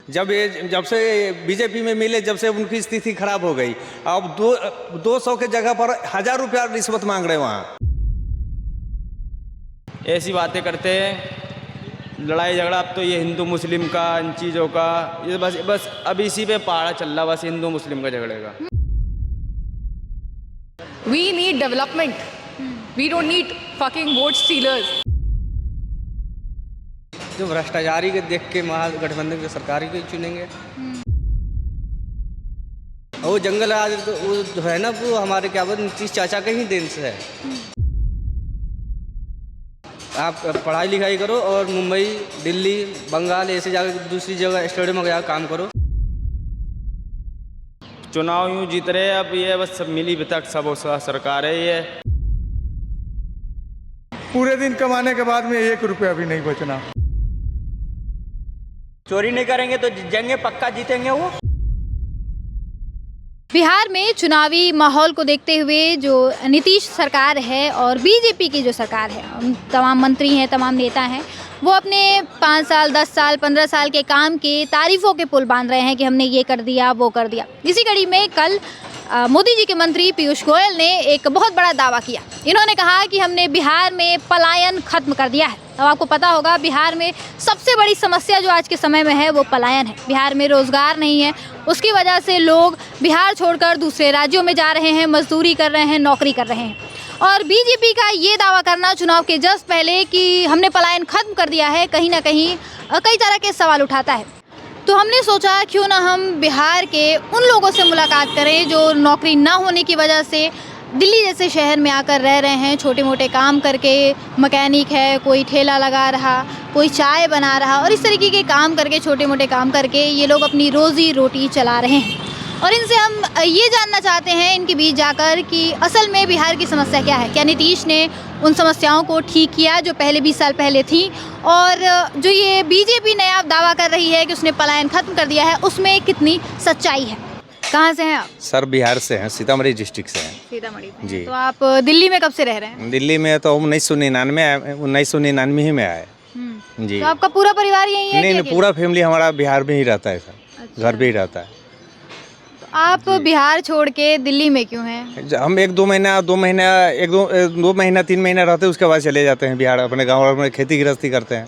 जब से बीजेपी में मिले, जब से उनकी स्थिति खराब हो गई। अब 200 के जगह पर 1000 रुपया रिश्वत मांग रहे हैं वहाँ। ऐसी बातें करते हैं, लड़ाई झगड़ा। अब तो ये हिंदू मुस्लिम का, इन चीज़ों का, ये बस अब इसी पे पहाड़ा चल रहा, बस हिंदू मुस्लिम का झगड़े का। We need development. We don't need fucking vote stealers. जो भ्रष्टाचारी के देख के महागठबंधन की सरकार ही चुनेंगे। और वो जंगल राज तो वो जो है ना, वो हमारे क्या बोलते नीतीश चाचा के ही देन से है। आप पढ़ाई लिखाई करो और मुंबई, दिल्ली, बंगाल ऐसे जाकर दूसरी जगह स्टेडियम में जाकर काम करो। चुनाव यूँ जीत रहे, अब ये बस सब मिली तक सब सरकार है ये। पूरे दिन कमाने के बाद में 1 रुपया भी नहीं बचना। चोरी नहीं करेंगे तो जीतेंगे, पक्का जीतेंगे वो। बिहार में चुनावी माहौल को देखते हुए जो नीतीश सरकार है और बीजेपी की जो सरकार है, तमाम मंत्री हैं, तमाम नेता हैं, वो अपने 5 साल, 10 साल, 15 साल के काम के तारीफ़ों के पुल बांध रहे हैं कि हमने ये कर दिया, वो कर दिया। इसी कड़ी में कल मोदी जी के मंत्री पीयूष गोयल ने एक बहुत बड़ा दावा किया। इन्होंने कहा कि हमने बिहार में पलायन खत्म कर दिया है। अब आपको पता होगा बिहार में सबसे बड़ी समस्या जो आज के समय में है वो पलायन है। बिहार में रोज़गार नहीं है, उसकी वजह से लोग बिहार छोड़कर दूसरे राज्यों में जा रहे हैं, मजदूरी कर रहे हैं, नौकरी कर रहे हैं। और बीजेपी का ये दावा करना चुनाव के जस्ट पहले कि हमने पलायन खत्म कर दिया है, कहीं ना कहीं कई तरह के सवाल उठाता है। तो हमने सोचा क्यों ना हम बिहार के उन लोगों से मुलाकात करें जो नौकरी ना होने की वजह से दिल्ली जैसे शहर में आकर रह रहे हैं, छोटे मोटे काम करके, मैकेनिक है, कोई ठेला लगा रहा, कोई चाय बना रहा, और इस तरीके के काम करके, छोटे मोटे काम करके ये लोग अपनी रोज़ी रोटी चला रहे हैं। और इनसे हम ये जानना चाहते हैं इनके बीच जाकर कि असल में बिहार की समस्या क्या है। क्या नीतीश ने उन समस्याओं को ठीक किया जो पहले 20 साल पहले थी, और जो ये बीजेपी नया दावा कर रही है कि उसने पलायन खत्म कर दिया है, उसमें कितनी सच्चाई है। कहाँ से हैं आप? सर बिहार से हैं, सीतामढ़ी डिस्ट्रिक्ट से हैं। सीतामढ़ी से। जी। तो आप दिल्ली में कब से रह रहे हैं? दिल्ली में तो 1999 ही में आए। जी। तो आपका पूरा परिवार यही है? नहीं, पूरा फैमिली हमारा बिहार में ही रहता है सर। अच्छा। घर पे ही रहता है। आप बिहार छोड़ के दिल्ली में क्यों हैं? हम 2 महीना 3 महीना रहते हैं, उसके बाद चले जाते हैं बिहार, अपने गाँव में खेती गृहस्थी करते हैं।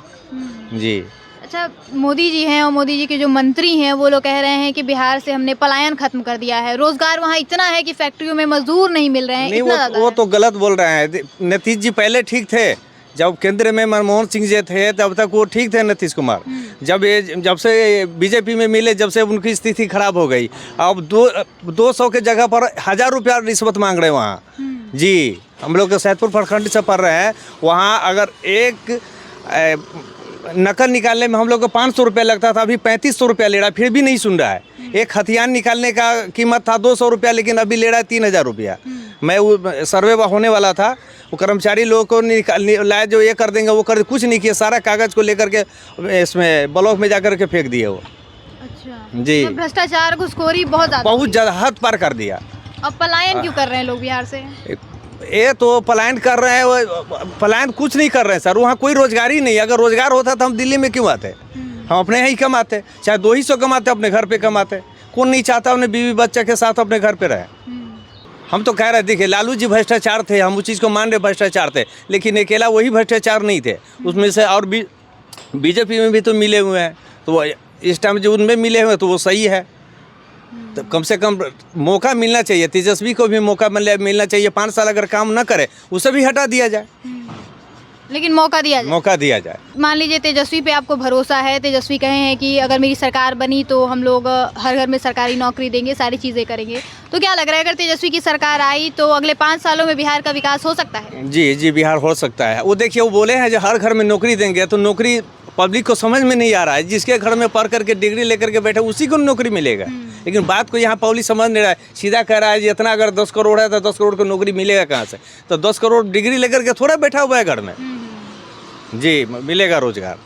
जी। अच्छा, मोदी जी हैं और मोदी जी के जो मंत्री हैं वो लोग कह रहे हैं कि बिहार से हमने पलायन खत्म कर दिया है, रोजगार वहाँ इतना है कि फैक्ट्रियों में मजदूर नहीं मिल रहे हैं। नहीं, वो तो गलत बोल रहे हैं। नीतीश जी पहले ठीक थे, जब केंद्र में मनमोहन सिंह जी थे तब तक वो ठीक थे नीतीश कुमार। जब से बीजेपी में मिले, जब से उनकी स्थिति खराब हो गई। अब 200 के जगह पर 1000 रुपया रिश्वत मांग रहे हैं वहाँ। जी, हम लोग सैदपुर प्रखंड से पढ़ रहे हैं, वहाँ अगर एक नकल निकालने में हम लोग को 500 रुपया लगता था, अभी 3500 रुपया ले रहा है, फिर भी नहीं सुन रहा है। एक हथियार निकालने का कीमत था 200 रुपया, लेकिन अभी ले रहा है 3000 रुपया। मैं वो सर्वे होने वाला था, वो कर्मचारी लोगों को लाए जो ये कर देंगे वो कर, कुछ नहीं किया, सारा कागज़ को लेकर के इसमें ब्लॉक में जाकर के फेंक दिए वो। अच्छा जी। तो भ्रष्टाचार, घुसखोरी बहुत ज़्यादा हद पार कर दिया। अब पलायन क्यों कर रहे हैं लोग बिहार से? ये तो पलायन कर रहे हैं, पलायन कुछ नहीं कर रहे हैं सर। वहाँ कोई रोजगार ही नहीं। अगर रोजगार होता तो हम दिल्ली में क्यों आते? हम अपने यहाँ ही कमाते, चाहे 200 कमाते, अपने घर पे कमाते। कौन नहीं चाहता अपने बीवी बच्चे के साथ अपने घर पे रहे? हम तो कह रहे, देखिए लालू जी भ्रष्टाचार थे, हम उस चीज़ को मान रहे भ्रष्टाचार थे, लेकिन अकेला वही भ्रष्टाचार नहीं थे, उसमें से और भी बीजेपी में भी तो मिले हुए हैं। तो इस टाइम जो उनमें मिले हुए हैं तो वो सही है। तो कम से कम मौका मिलना चाहिए, तेजस्वी को भी मौका मिलना चाहिए। 5 साल अगर काम न करे उसे भी हटा दिया जाए, लेकिन मौका दिया जाए। मान लीजिए तेजस्वी पे आपको भरोसा है, तेजस्वी कहे हैं कि अगर मेरी सरकार बनी तो हम लोग हर घर में सरकारी नौकरी देंगे, सारी चीज़ें करेंगे, तो क्या लग रहा है अगर तेजस्वी की सरकार आई तो अगले 5 सालों में बिहार का विकास हो सकता है? जी, बिहार हो सकता है। वो देखिए, वो बोले हैं जो हर घर में नौकरी देंगे, तो नौकरी पब्लिक को समझ में नहीं आ रहा है। जिसके घर में पढ़ करके डिग्री लेकर के बैठे उसी को नौकरी मिलेगा, लेकिन बात को यहाँ पब्लिक समझ नहीं रहा है। सीधा कह रहा है जितना अगर 10 करोड़ है तो 10 करोड़ को नौकरी मिलेगा कहाँ से? तो 10 करोड़ डिग्री लेकर के थोड़ा बैठा हुआ है घर में। जी, मिलेगा रोजगार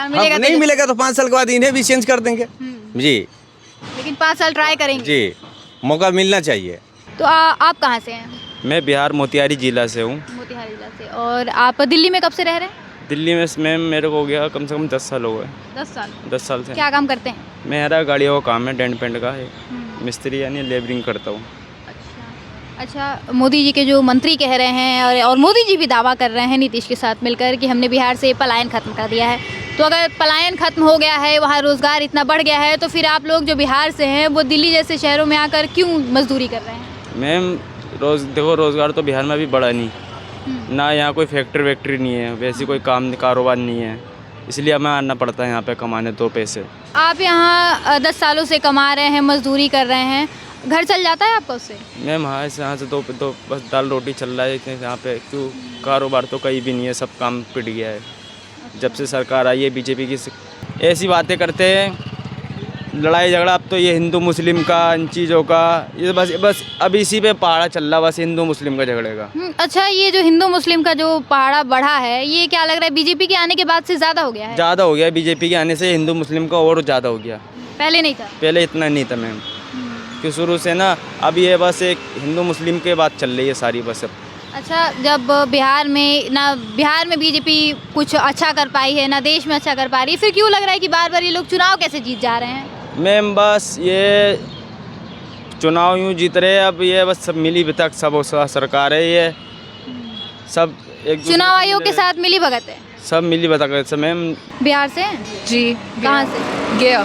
मिलेगा? नहीं मिलेगा तो 5 साल के बाद इन्हें भी चेंज कर देंगे। जी, लेकिन 5 साल ट्राई करेंगे। जी, मौका मिलना चाहिए। तो आप कहाँ से हैं? मैं बिहार मोतिहारी जिला से हूँ। मोतिहारी जिला से। और आप दिल्ली में कब से रह रहे हैं? दिल्ली में मैम मेरे को हो गया कम से कम 10 साल हो गए। 10 साल 10 साल से क्या काम करते हैं? मेरा गाड़ियों का काम है, डेंट पेंट का है, मिस्त्री यानी लेबरिंग करता हूँ। अच्छा, मोदी जी के जो मंत्री कह रहे हैं और मोदी जी भी दावा कर रहे हैं नीतीश के साथ मिलकर कि हमने बिहार से पलायन खत्म कर दिया है, तो अगर पलायन खत्म हो गया है, वहाँ रोज़गार इतना बढ़ गया है, तो फिर आप लोग जो बिहार से हैं वो दिल्ली जैसे शहरों में आकर क्यों मजदूरी कर रहे हैं? मैम देखो रोज़गार तो बिहार में अभी बढ़ा नहीं ना, यहाँ कोई फैक्ट्री वैक्ट्री नहीं है, वैसे कोई काम कारोबार नहीं है, इसलिए हमें आना पड़ता है यहाँ पे कमाने 2 पैसे। आप यहाँ 10 सालों से कमा रहे हैं, मजदूरी कर रहे हैं, घर चल जाता है आपका उससे? मैम हाँ, यहाँ से दो बस दाल रोटी चल रहा है इतने यहाँ पे, क्यों कारोबार तो कहीं भी नहीं है, सब काम पिट गया है जब से सरकार आई है बीजेपी की। ऐसी बातें करते हैं, लड़ाई झगड़ा अब तो ये हिंदू मुस्लिम का, इन चीज़ों का, ये बस अब इसी पे पहाड़ा चल रहा, बस हिंदू मुस्लिम का झगड़े का। अच्छा, ये जो हिंदू मुस्लिम का जो पहाड़ा बढ़ा है, ये क्या लग रहा है बीजेपी के आने के बाद से ज़्यादा हो गया है? ज़्यादा हो गया, बीजेपी के आने से हिंदू मुस्लिम का और ज़्यादा हो गया। पहले नहीं था? पहले इतना नहीं था मैम, कि शुरू से ना, अब ये बस एक हिंदू मुस्लिम के बात चल रही है सारी बस अब। अच्छा, जब बिहार में बीजेपी कुछ अच्छा कर पाई है, ना देश में अच्छा कर पा रही है, फिर क्यों लग रहा है कि बार बार ये लोग चुनाव कैसे जीत जा रहे हैं? मैम बस ये चुनाव यूँ जीत रहे हैं, अब ये बस सब मिली भगत सब सरकार है, ये सब एक चुनाव आयोग के साथ मिली भगत है, सब मिली भगत है मैम। बिहार से? जी। कहाँ से? गया।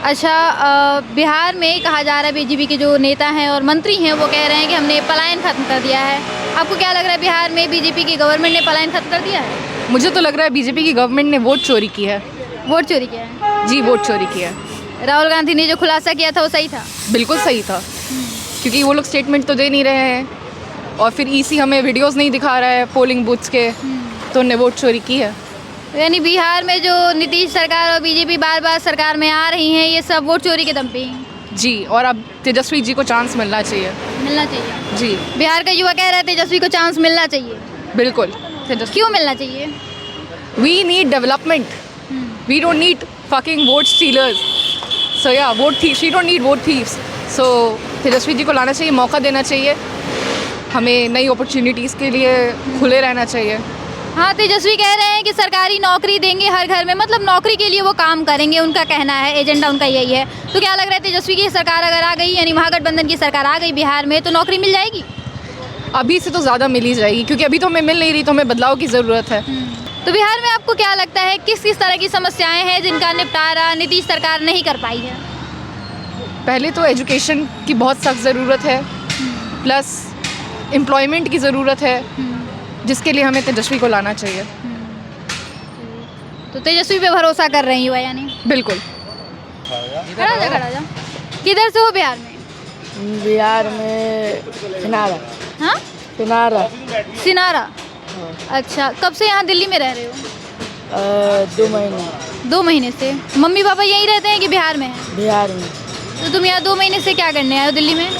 अच्छा, बिहार में कहा जा रहा है बीजेपी के जो नेता हैं और मंत्री हैं वो कह रहे हैं कि हमने पलायन खत्म कर दिया है। आपको क्या लग रहा है, बिहार में बीजेपी की गवर्नमेंट ने पलायन खत्म कर दिया है? मुझे तो लग रहा है बीजेपी की गवर्नमेंट ने वोट चोरी की है। वोट चोरी किया है? जी, वोट चोरी किया है। राहुल गांधी ने जो खुलासा किया था वो सही था? बिल्कुल सही था, क्योंकि वो लोग स्टेटमेंट तो दे नहीं रहे हैं और फिर ईसी हमें वीडियोस नहीं दिखा रहा है पोलिंग बूथ्स के, तो उन्होंने वोट चोरी की है। यानी बिहार में जो नीतीश सरकार और बीजेपी बार बार सरकार में आ रही हैं, ये सब वोट चोरी के दम पे ही? जी, और अब तेजस्वी जी को चांस मिलना चाहिए। मिलना चाहिए? जी, बिहार का युवा कह रहे थे तेजस्वी को चांस मिलना चाहिए। बिल्कुल। तेजस्वी, क्यों मिलना चाहिए? We need development, we don't need fucking vote stealers, so या vote thieves, we don't need vote thieves. So Tejashwi ji को लाना चाहिए, मौका देना चाहिए, हमें नई अपॉर्चुनिटीज़ के लिए खुले रहना चाहिए। हाँ, तेजस्वी कह रहे हैं कि सरकारी नौकरी देंगे हर घर में, मतलब नौकरी के लिए वो काम करेंगे, उनका कहना है, एजेंडा उनका यही है। तो क्या लग रहा है तेजस्वी की सरकार अगर आ गई, यानी महागठबंधन की सरकार आ गई बिहार में, तो नौकरी मिल जाएगी? अभी से तो ज़्यादा मिल ही जाएगी, क्योंकि अभी तो हमें मिल नहीं रही, तो हमें बदलाव की ज़रूरत है। तो बिहार में आपको क्या लगता है किस किस तरह की समस्याएं हैं जिनका निपटारा नीतीश सरकार नहीं कर पाई है? पहले तो एजुकेशन की बहुत सख्त ज़रूरत है, प्लस एम्प्लॉयमेंट की ज़रूरत है, जिसके लिए हमें तेजस्वी को लाना चाहिए। तो तेजस्वी पे भरोसा कर रही हो यानी? बिल्कुल। खड़ा जा। किधर से हो बिहार में? बिहार में सिनारा। हाँ, सिनारा। सिनारा। अच्छा, कब से यहाँ दिल्ली में रह रहे हो? 2 महीने। 2 महीने से? मम्मी पापा यहीं रहते हैं कि बिहार में हैं? बिहार में। तो तुम यहाँ 2 महीने से क्या करने आए हो दिल्ली में?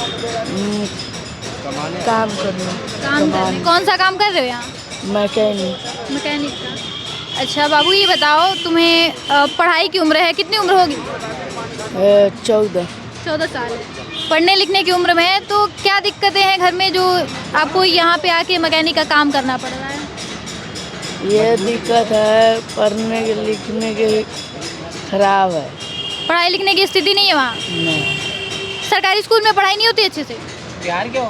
काम करने। काम करने? कौन सा काम कर रहे हो यहाँ? मैकेनिक का। अच्छा बाबू, ये बताओ तुम्हें पढ़ाई की उम्र है, कितनी उम्र होगी? 14 साल है। पढ़ने लिखने की उम्र में है, तो क्या दिक्कतें हैं घर में जो आपको यहाँ पे आके मैकेनिक का काम करना पड़ रहा है? ये दिक्कत है, पढ़ने के लिखने के खराब है। पढ़ाई लिखने की स्थिति नहीं है वहाँ? नहीं। सरकारी स्कूल में पढ़ाई नहीं होती अच्छे से? बिहार क्यों?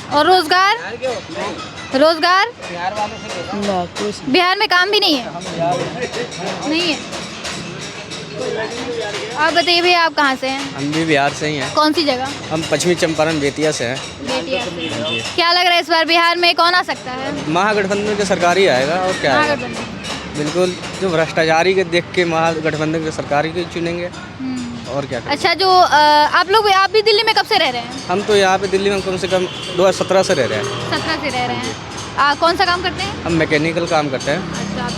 और रोजगार? रोजगार ना कुछ। बिहार में काम भी नहीं है? नहीं है। आप बताइए भैया, आप कहाँ से हैं? हम भी बिहार से ही हैं। कौन सी जगह? हम पश्चिमी चंपारण बेतिया से हैं। बेटिया से। क्या लग रहा है इस बार बिहार में कौन आ सकता है? महागठबंधन के सरकार ही आएगा, और क्या आएगा? महागठबंधन। बिल्कुल, जो भ्रष्टाचारी के देख के महागठबंधन के सरकार ही चुनेंगे, और क्या करें? अच्छा, जो आप भी दिल्ली में कब से रह रहे हैं? हम तो यहाँ पे दिल्ली में कम से कम 2017 से रह रहे हैं। 17 से रह रहे हैं। कौन सा काम करते हैं? हम मैकेनिकल काम करते हैं। अच्छा, आप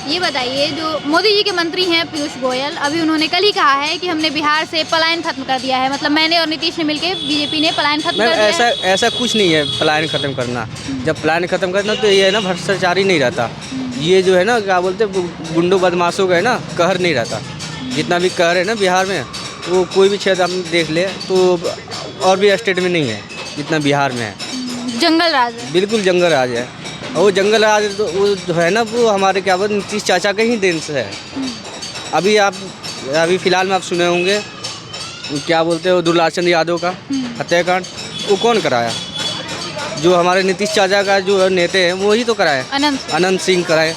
ये बताइए, जो मोदी जी के मंत्री हैं पीयूष गोयल, अभी उन्होंने कल ही कहा है कि हमने बिहार से पलायन खत्म कर दिया है, मतलब मैंने और नीतीश ने मिलकर बीजेपी ने पलायन खत्म कर दिया है। ऐसा कुछ नहीं है पलायन खत्म करना। जब पलायन खत्म करना तो ये है ना, भ्रष्टाचारी नहीं रहता। ये जो है ना, क्या बोलते हैं, गुंडों बदमाशों का है ना, कहर नहीं रहता। जितना भी कहर है ना बिहार में, वो कोई भी क्षेत्र हम देख ले तो और भी स्टेट में नहीं है जितना बिहार में है। जंगल राज है। बिल्कुल जंगल राज है। और वो जंगल राज वो जो है ना, वो हमारे क्या बोलते नीतीश चाचा के ही देन से है। अभी फ़िलहाल में आप सुने होंगे वो क्या बोलते हैं, वो दुर्लाचंद यादव का हत्याकांड, वो कौन कराया? जो हमारे नीतीश चाचा का जो नेता है वो ही तो कराया, अनंत सिंह कराए।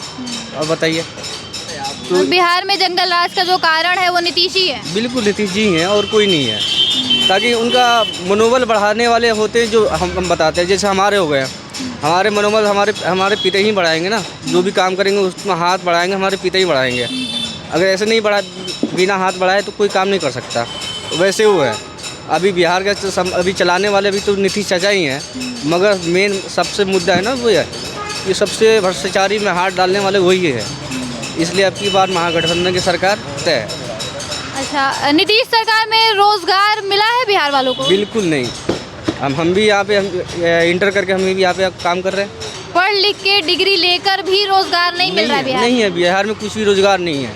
और बताइए, तो बिहार में जंगल राज का जो कारण है वो नीतीश ही है। बिल्कुल नीतीश जी हैं और कोई नहीं है, ताकि उनका मनोबल बढ़ाने वाले होते जो हम बताते हैं। जैसे हमारे हो गए, हमारे मनोबल हमारे पिता ही बढ़ाएंगे ना, जो भी काम करेंगे उसमें हाथ बढ़ाएंगे, हमारे पिता ही बढ़ाएंगे। अगर ऐसे नहीं बिना हाथ बढ़ाए तो कोई काम नहीं कर सकता। वैसे वो है, अभी बिहार का अभी चलाने वाले भी तो नीतीश चाचा ही हैं, मगर मेन सबसे मुद्दा है ना वो है कि सबसे भ्रष्टाचारी में हाथ डालने वाले वही है। इसलिए अब की बार महागठबंधन की सरकार तय है। अच्छा, नीतीश सरकार में रोजगार मिला है बिहार वालों को? बिल्कुल नहीं। हम भी यहाँ पे इंटर करके हम भी यहाँ पे काम कर रहे हैं। पढ़ लिख के डिग्री लेकर भी रोजगार नहीं मिल रहा है बिहार? नहीं है, बिहार में कुछ भी रोजगार नहीं है।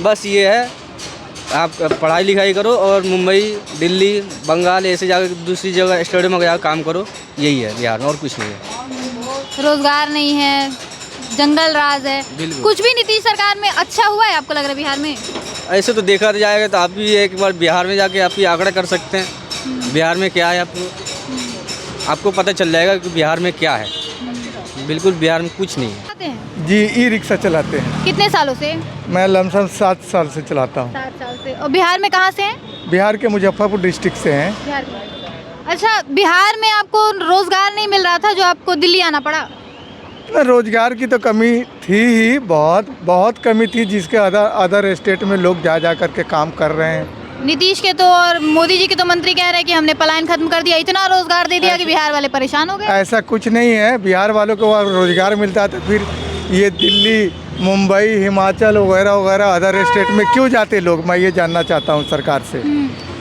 बस ये है, आप पढ़ाई लिखाई करो और मुंबई, दिल्ली, बंगाल ऐसे जाकर दूसरी जगह स्टेट में जाकर काम करो, यही है बिहार में, और कुछ नहीं है। रोजगार नहीं है, जंगल राज है। कुछ भी नीतीश सरकार में अच्छा हुआ है आपको लग रहा है बिहार में? ऐसे तो देखा जाएगा तो आप भी एक बार बिहार में जाके आप भी आंकड़ा कर सकते हैं बिहार में क्या है। आपको पता चल जाएगा कि बिहार में क्या है। बिल्कुल बिहार में कुछ नहीं है। जी, ई रिक्शा चलाते हैं। कितने सालों से? मैं लमसम 7 साल से चलाता हूँ। 7 साल से। और बिहार में कहाँ से हैं? बिहार के मुजफ्फरपुर डिस्ट्रिक्ट से हैं। बिहार में। अच्छा, बिहार में आपको रोजगार नहीं मिल रहा था जो आपको दिल्ली आना पड़ा? रोजगार की तो कमी थी ही, बहुत कमी थी, जिसके अदर स्टेट में लोग जा करके काम कर रहे हैं। नीतीश के तो और मोदी जी के तो मंत्री कह रहे हैं कि हमने पलायन खत्म कर दिया, इतना रोजगार दे दिया कि बिहार वाले परेशान हो गए। ऐसा कुछ नहीं है, बिहार वालों को रोजगार मिलता है तो फिर ये दिल्ली, मुंबई, हिमाचल वगैरह वगैरह अदर स्टेट में क्यों जाते लोग? मैं ये जानना चाहता हूँ सरकार से।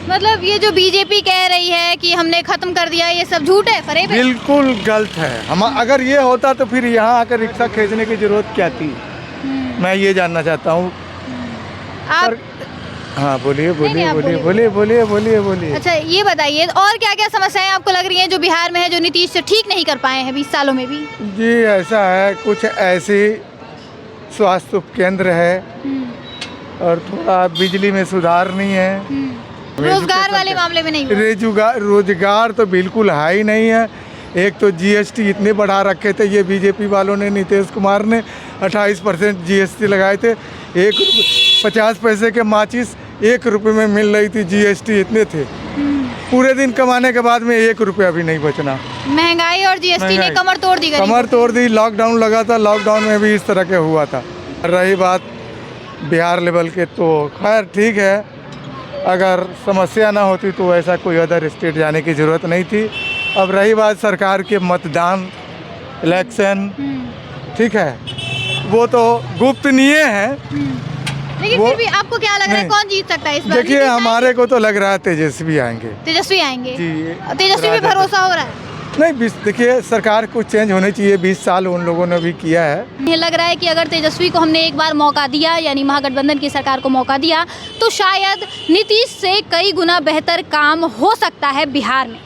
मतलब ये जो बीजेपी कह रही है कि हमने खत्म कर दिया, ये सब झूठ है, फरेब है? बिल्कुल गलत है। हम अगर ये होता तो फिर यहाँ आकर रिक्शा खींचने की जरूरत क्या थी? मैं ये जानना चाहता हूँ। आप हाँ, बोलिए। अच्छा, ये बताइए और क्या क्या समस्याएं आपको लग रही हैं जो बिहार में है, जो नीतीश से ठीक नहीं कर पाए हैं 20 सालों में भी? जी, ऐसा है, कुछ ऐसी स्वास्थ्य उपकेंद्र है और थोड़ा बिजली में सुधार नहीं है। रोजगार वाले मामले में नहीं हुआ? रोजगार तो बिल्कुल है ही नहीं है। एक तो जीएसटी इतने बढ़ा रखे थे ये बीजेपी वालों ने, नीतीश कुमार ने 28% जीएसटी लगाए थे। 50 पैसे के माचिस 1 रुपये में मिल रही थी, जीएसटी इतने थे। पूरे दिन कमाने के बाद में 1 रुपया भी नहीं बचना। महंगाई और जीएसटी ने कमर तोड़ दी। कमर तोड़ दी। लॉकडाउन लगा था, लॉकडाउन में भी इस तरह के हुआ था। रही बात बिहार लेवल के, तो खैर ठीक है, अगर समस्या ना होती तो ऐसा कोई अदर स्टेट जाने की ज़रूरत नहीं थी। अब रही बात सरकार के मतदान, इलेक्शन, ठीक है, वो तो गोपनीय है। लेकिन फिर भी आपको क्या लग रहा है कौन जीत सकता है इस बार? देखिए, हमारे को तो लग रहा है तेजस्वी आएंगे। तेजस्वी आएंगे जी। तेजस्वी पे भरोसा हो रहा है? नहीं, देखिए, सरकार कुछ चेंज होनी चाहिए। 20 साल उन लोगों ने भी किया है। ये लग रहा है कि अगर तेजस्वी को हमने एक बार मौका दिया, यानी महागठबंधन की सरकार को मौका दिया, तो शायद नीतीश से कई गुना बेहतर काम हो सकता है बिहार में।